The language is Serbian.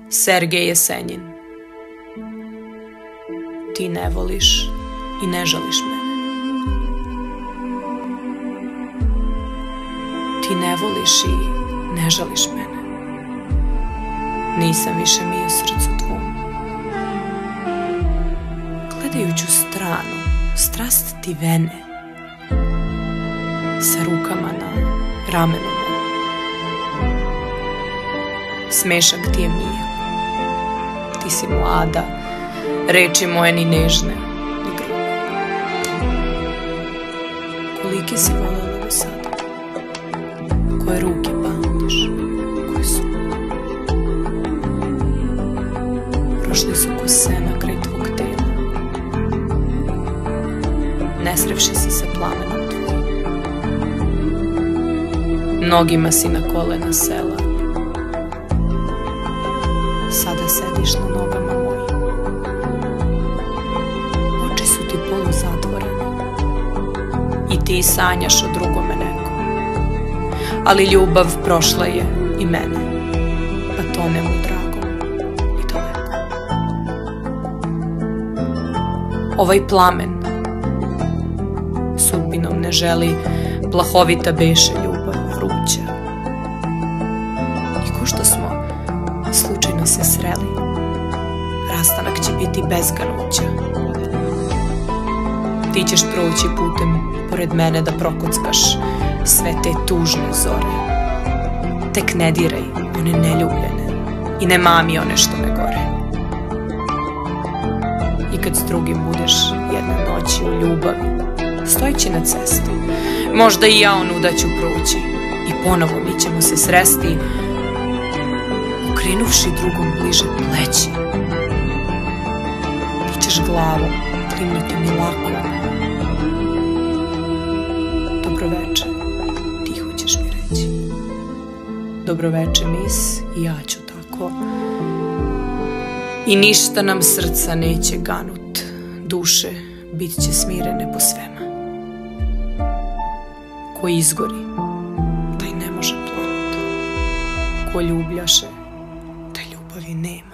Sergej Jesenjin. Ti ne voliš i ne žališ mene. Ti ne voliš i ne žališ mene. Nisam više mi u srcu tvom. Gledajuću stranu, strast ti vene, sa rukama na ramenu moj. Smešak ti je mir. Ti si mlada, reči moje ni nežne, ni grube. Koliki si voljela do sada? Koje ruke pamtiš? Koje su? Prošli su ko sena kraj tvog tela, ne srevši se sa plamenom tvojim. Mnogima si na kolena sela, sada sediš na nogama mojim. Oči su ti poluzatvorene i ti sanjaš o drugome nekom. Ali ljubav prošla je i mene, pa tonem u dragom i daleko. Ovaj plamen sudbinom ne želi, plahovita beše ljubav vruća. I ko što smo slučajno se sreli, rastanak će biti bez ganuća. Ti ćeš proći putem pored mene da prokockaš sve te tužne zore. Tek ne diraj one neljubljene i ne mami one što me gore. I kad s drugim budeš jedne noći u ljubavi, stojeći na cesti, možda i ja onuda ću proći i ponovo mi ćemo se sresti, okrenuvši drugom bliže pleći. Ti ćeš glavom klimnuti mi lako. Dobroveče, tiho ćeš mi reći. Dobroveče, mis, i ja ću tako. I ništa nam srca neće ganut, duše bit će smirene po svema. Ko izgori, taj ne može planut. Ko ljubljaše, taj ljubavi nema.